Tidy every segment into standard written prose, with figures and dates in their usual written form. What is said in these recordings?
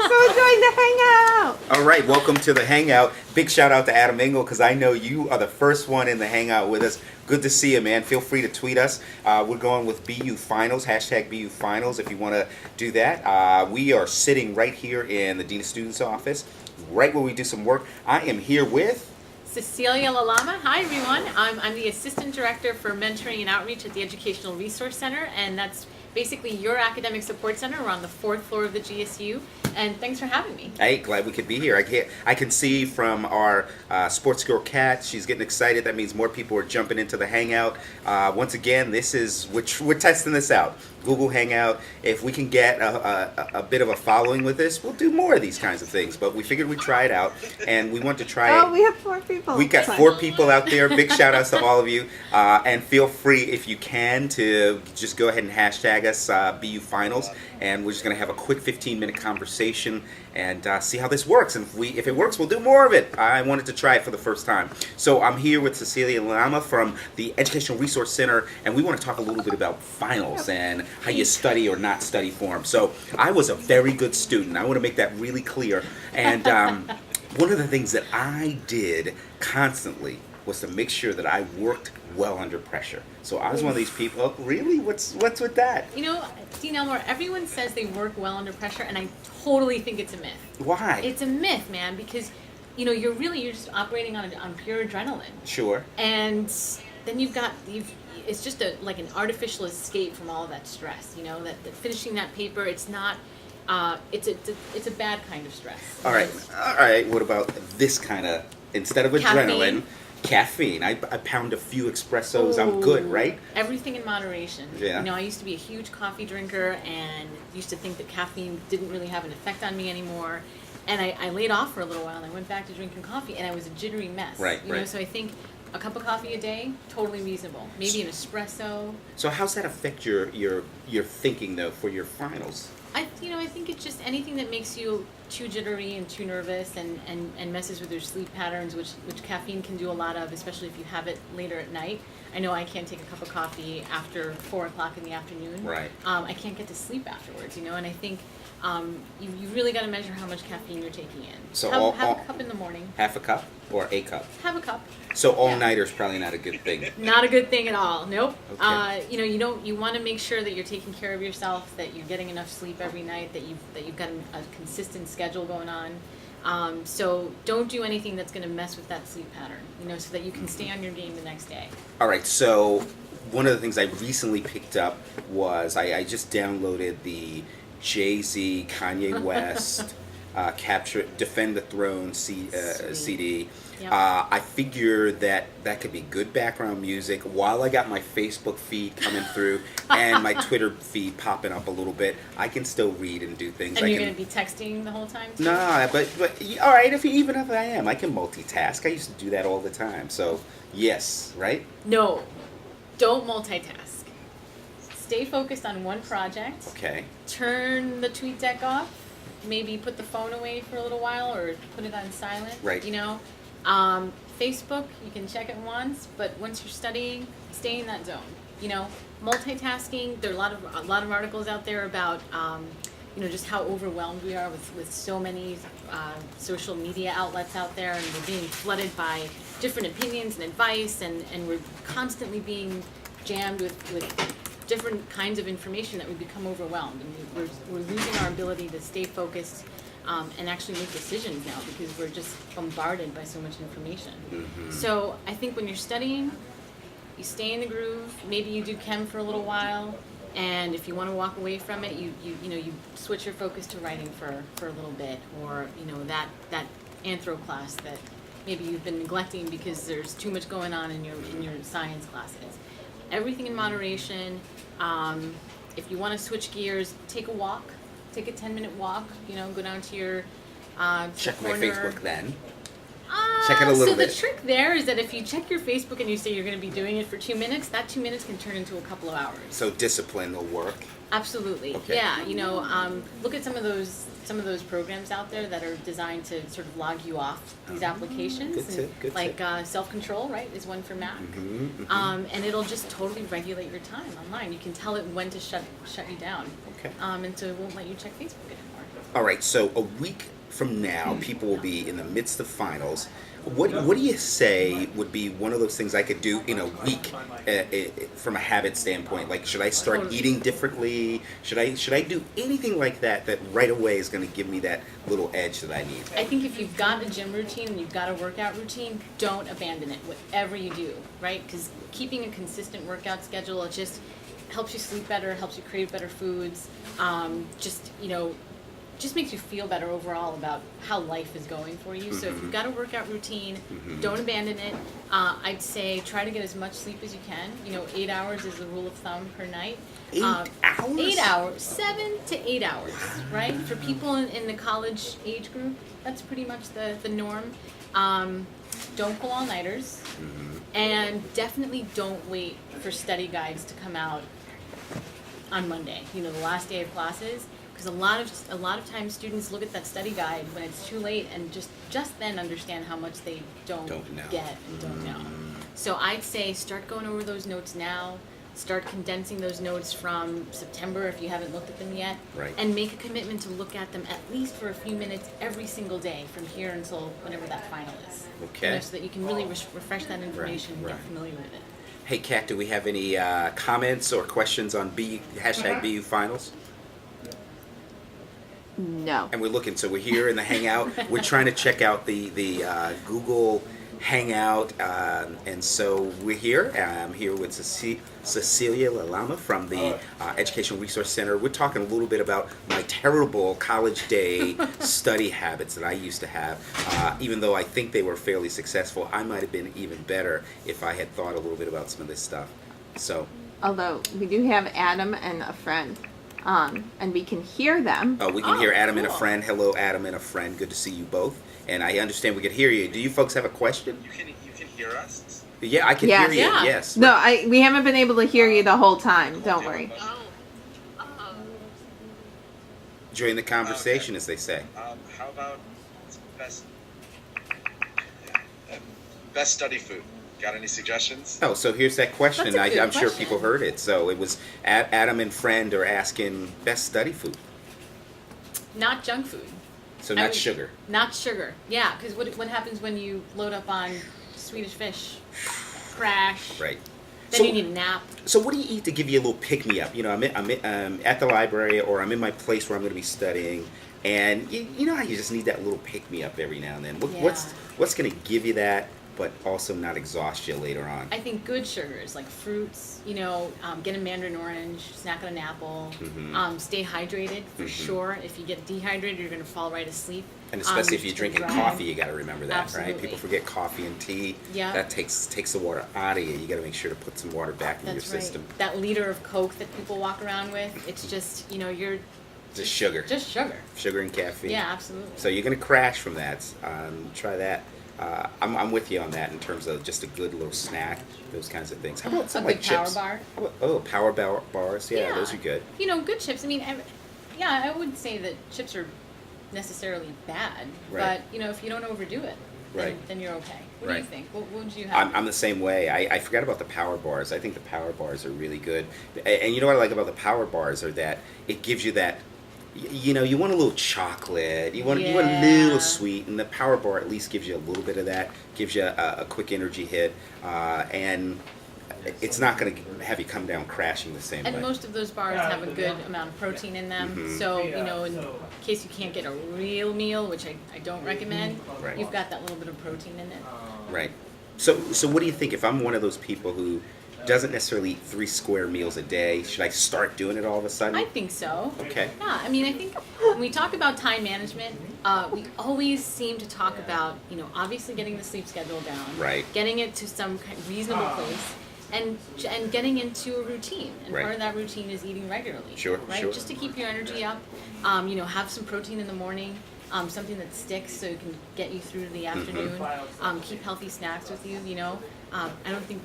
so enjoying the hangout. All right, welcome to the hangout. Big shout out to Adam Engel because I know you are the first one in the hangout with us. Good to see you, man. Feel free to tweet us. We're going with BU Finals, hashtag BU Finals if you want to do that. We are sitting right here in the Dean of Students office, right where we do some work. I am here with Cecilia Lalama. Hi, everyone. I'm the Assistant Director for Mentoring and Outreach at the Educational Resource Center, and that's basically your academic support center. We're on the 4th floor of the GSU, and thanks for having me. Hey, glad we could be here. I can see from our sports girl Kat, she's getting excited. That means more people are jumping into the hangout. Once again, we're testing this out. Google Hangout. If we can get a bit of a following with this, we'll do more of these kinds of things. But we figured we'd try it out, and we want to try it. Oh, we have 4 people. We got 4 people out there. Big shout outs to all of you. And feel free, if you can, to just go ahead and hashtag us BU Finals. And we're just going to have a quick 15-minute conversation and see how this works. And if it works, we'll do more of it. I wanted to try it for the first time. So I'm here with Cecilia Lalama from the Educational Resource Center, and we want to talk a little bit about finals and how you study or not study for them. So I was a very good student. I want to make that really clear. And one of the things that I did constantly was to make sure that I worked well under pressure. So I was one of these people. Oh, really? What's with that? You know, Dean Elmore, everyone says they work well under pressure, and I totally think it's a myth. Why? It's a myth, man, because you're just operating on pure adrenaline. Sure. And then it's just like an artificial escape from all of that stress. That finishing that paper, it's not. It's a bad kind of stress. All right. What about this kind of, instead of adrenaline, caffeine? I pound a few espressos. I'm good, right? Everything in moderation. Yeah. I used to be a huge coffee drinker and used to think that caffeine didn't really have an effect on me anymore. And I laid off for a little while and I went back to drinking coffee and I was a jittery mess. Right. So I think a cup of coffee a day, totally reasonable. Maybe an espresso. So how's that affect your thinking though for your finals? I think it's just anything that makes you too jittery and too nervous and messes with your sleep patterns, which caffeine can do a lot of, especially if you have it later at night. I know I can't take a cup of coffee after 4 o'clock in the afternoon. Right. I can't get to sleep afterwards, and I think you really got to measure how much caffeine you're taking in. So have a cup in the morning. Half a cup or a cup? Have a cup. So all-nighter's probably not a good thing. Not a good thing at all. Nope. Okay. You want to make sure that you're taking care of yourself, that you're getting enough sleep every night, that you've got a consistent schedule going on. So don't do anything that's going to mess with that sleep pattern. So that you can stay on your game the next day. All right. So one of the things I recently picked up was I just downloaded the Jay-Z, Kanye West, Defend the Throne CD. Yep. I figure that could be good background music while I got my Facebook feed coming through and my Twitter feed popping up a little bit. I can still read and do things. And you're going to be texting the whole time too? Nah, but all right, even if I am, I can multitask. I used to do that all the time. So, yes, right? No. Don't multitask. Stay focused on one project. Okay. Turn the tweet deck off. Maybe put the phone away for a little while or put it on silent. Right. Facebook, you can check it once, but once you're studying, stay in that zone. Multitasking, there are a lot of articles out there about just how overwhelmed we are with so many social media outlets out there, and we're being flooded by different opinions and advice, and we're constantly being jammed with different kinds of information that we become overwhelmed, and we're losing our ability to stay focused and actually make decisions now because we're just bombarded by so much information. Mm-hmm. So I think when you're studying, you stay in the groove. Maybe you do chem for a little while, and if you want to walk away from it, you switch your focus to writing for a little bit, or that anthro class that maybe you've been neglecting because there's too much going on in your science classes. Everything in moderation. If you want to switch gears, take a walk. Take a 10-minute walk. Go down to your Check my corner. Facebook then. Check it a little bit. So the trick there is that if you check your Facebook and you say you're going to be doing it for 2 minutes, that 2 minutes can turn into a couple of hours. So discipline will work. Absolutely. Okay. Yeah. Look at some of those programs out there that are designed to sort of log you off these applications. Good tip, good like tip. self-control, right, is one for Mac. And it'll just totally regulate your time online. You can tell it when to shut you down. Okay. And so it won't let you check Facebook anymore. All right, so a week from now, people will be in the midst of finals. What do you say would be one of those things I could do in a week from a habit standpoint? Like, should I start Totally. eating differently? Should I do anything like that right away is going to give me that little edge that I need? I think if you've got a gym routine and you've got a workout routine, don't abandon it, whatever you do, right? Because keeping a consistent workout schedule, it just helps you sleep better, helps you crave better foods, just makes you feel better overall about how life is going for you. So if you've got a workout routine, don't abandon it. I'd say try to get as much sleep as you can. 8 hours is the rule of thumb per night. 8 hours? 8 hours, 7 to 8 hours, right? For people in the college age group, that's pretty much the norm. Don't pull all-nighters. And definitely don't wait for study guides to come out on Monday, the last day of classes. Because a lot of times students look at that study guide when it's too late and just then understand how much they don't know. get and don't know. So I'd say start going over those notes now. Start condensing those notes from September if you haven't looked at them yet. Right. And make a commitment to look at them at least for a few minutes every single day from here until whenever that final is. Okay. So that you can really refresh that information and Right. get familiar with it. Hey, Kat, do we have any comments or questions on hashtag BU finals? No. And we're looking, so we're here in the Hangout. We're trying to check out the Google Hangout, and so we're here. I'm here with Cecilia Lalama from the Educational Resource Center. We're talking a little bit about my terrible college day study habits that I used to have. Even though I think they were fairly successful, I might have been even better if I had thought a little bit about some of this stuff. So, Although we do have Adam and a friend, and we can hear them. we can hear Adam and a cool. friend. Hello, Adam and a friend. Good to see you both. And I understand we can hear you. Do you folks have a question? You can hear us? Yeah, I can Yes. hear you. Yeah. Yes. No, we haven't been able to hear you the whole time. Don't worry. Join the conversation, Okay. as they say. How about best study food? Got any suggestions? Oh, so here's that question. That's a good I'm sure question. people heard it. So it was Adam and friend are asking best study food. Not junk food. So I not would- sugar. Not sugar. Yeah, because what happens when you load up on Swedish fish? Crash. Right. Then So- you need a nap. So what do you eat to give you a little pick me up? I'm at the library or I'm in my place where I'm going to be studying, and you know how you just need that little pick me up every now and then. What's going to give you that, but also not exhaust you later on? I think good sugars like fruits. Get a mandarin orange, snack on an apple. Stay hydrated for sure. If you get dehydrated, you're going to fall right asleep. And especially if you're Just drinking dry. coffee, you got to remember that, right? Absolutely. People forget coffee and tea. Yeah. That takes the water out of you. You got to make sure to put some water back in That's your right. system. That liter of Coke that people walk around with, it's just you're Just sugar. just sugar. Sugar and caffeine. Yeah, absolutely. So you're going to crash from that. Try that. I'm with you on that in terms of just a good little snack, those kinds of things. How about A something good like chips? power bar. Oh, power bars. Yeah, those are good. Good chips. I mean, I wouldn't say that chips are necessarily bad, Right. but if you don't overdo it, Right. then you're okay. What do you Right. think? What would you have? I'm the same way. I forgot about the power bars. I think the power bars are really good. And you know what I like about the power bars are that it gives you that, you want a little chocolate, you want a Yeah. little sweet, and the power bar at least gives you a little bit of that, gives you a quick energy hit, and it's not going to have you come down crashing the same And way. most of those bars have a good amount of protein in them. Mm-hmm. So, in case you can't get a real meal, which I don't recommend, Right. you've got that little bit of protein in it. Right. So what do you think? If I'm one of those people who doesn't necessarily eat 3 square meals a day, should I start doing it all of a sudden? I think so. Okay. Yeah, I mean, I think when we talk about time management, we always seem to talk about, obviously getting the sleep schedule down. Right. Getting it to some reasonable place. And getting into a routine, and Right. part of that routine is eating regularly. Sure, right? sure. Just to keep your energy up. Have some protein in the morning, something that sticks so it can get you through the afternoon. Keep healthy snacks with you. I don't think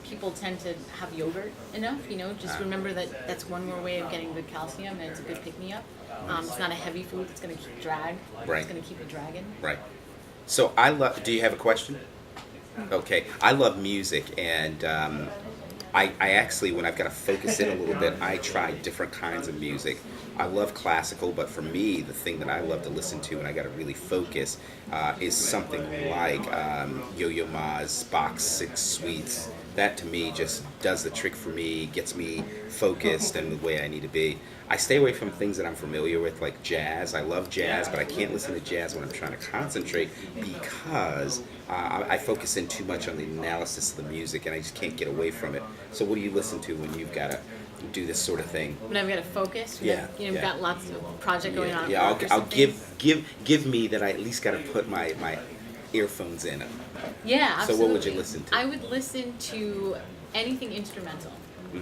people tend to have yogurt enough, just remember that that's one more way of getting good calcium, and it's a good pick-me-up. It's not a heavy food that's going to keep drag. Right. It's going to keep you dragging. Right. So I love. Do you have a question? Okay. I love music, and I actually, when I've got to focus in a little bit, I try different kinds of music. I love classical, but for me, the thing that I love to listen to, and I got to really focus, is something like Yo-Yo Ma's Bach's Six Suites. That to me just does the trick for me, gets me focused and the way I need to be. I stay away from things that I'm familiar with, like jazz. I love jazz, but I can't listen to jazz when I'm trying to concentrate because I focus in too much on the analysis of the music, and I just can't get away from it. So what do you listen to when you've got to do this sort of thing? When I've got to focus, we've got lots of project going on. Yeah, I'll give me that I at least got to put my earphones in. Yeah, absolutely. So what would you listen to? I would listen to anything instrumental.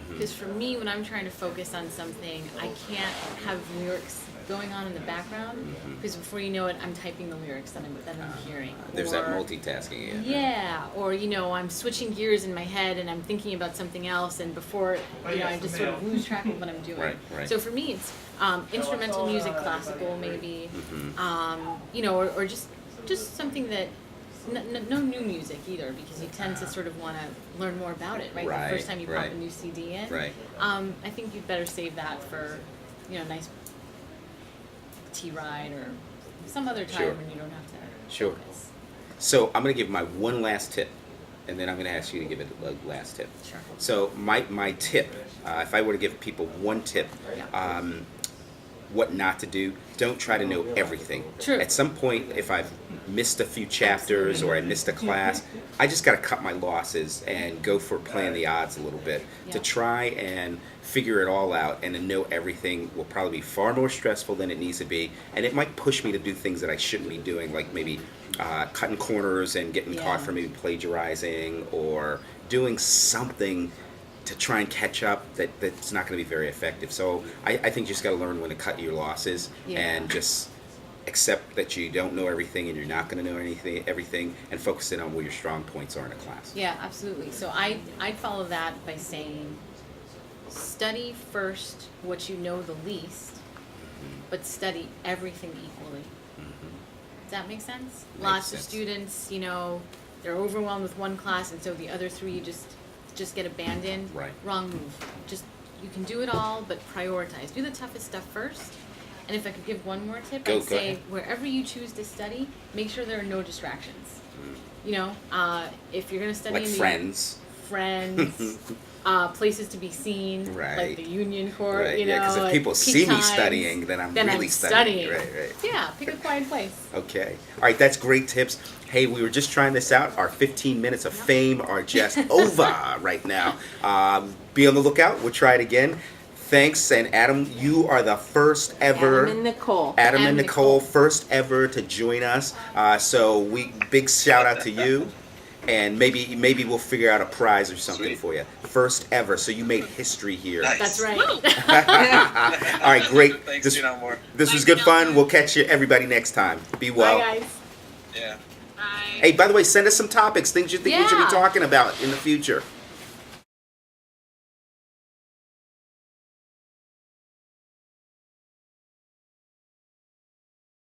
Because for me, when I'm trying to focus on something, I can't have lyrics going on in the background, because before you know it, I'm typing the lyrics that I'm hearing. There's that multitasking. Yeah, or I'm switching gears in my head and I'm thinking about something else, and before I just sort of lose track of what I'm doing. Right. So for me, it's instrumental music, classical maybe, or just something that. No new music either, because you tend to sort of want to learn more about it, right? The first time you pop a new CD in. Right. I think you'd better save that for, nice tea ride or some other time when you don't have to focus. So I'm going to give my one last tip, and then I'm going to ask you to give it a last tip. Sure. So my tip, if I were to give people one tip, what not to do, don't try to know everything. True. At some point, if I've missed a few chapters or I missed a class, I just got to cut my losses and go for playing the odds a little bit. To try and figure it all out and to know everything will probably be far more stressful than it needs to be, and it might push me to do things that I shouldn't be doing, like maybe cutting corners and getting caught for maybe plagiarizing or doing something to try and catch up that's not going to be very effective. So I think you just got to learn when to cut your losses and just accept that you don't know everything and you're not going to know everything, and focus in on where your strong points are in a class. Yeah, absolutely. So I'd follow that by saying, study first what you know the least, but study everything equally. Does that make sense? Lots of students, they're overwhelmed with one class, and so the other three just get abandoned. Right. Wrong move. You can do it all, but prioritize. Do the toughest stuff first. And if I could give one more tip, I'd say ahead. Wherever you choose to study, make sure there are no distractions. If you're going to study Like friends, places to be seen, like the Union Court, right. Because if people see me studying, then I'm really studying. Right. Yeah, pick a quiet place. Okay. All right, that's great tips. Hey, we were just trying this out. Our 15 minutes of fame are just over right now. Be on the lookout. We'll try it again. Thanks, and Adam, you are the first ever. Adam and Nicole, first ever to join us. So big shout out to you, and maybe we'll figure out a prize or something for you. First ever, so you made history here. Nice. That's right. All right, great. Thanks, Dean Elmore. This was good fun. We'll catch you everybody next time. Be well. Bye, guys. Yeah. Hey, by the way, send us some topics, things you think we should be talking about in the future.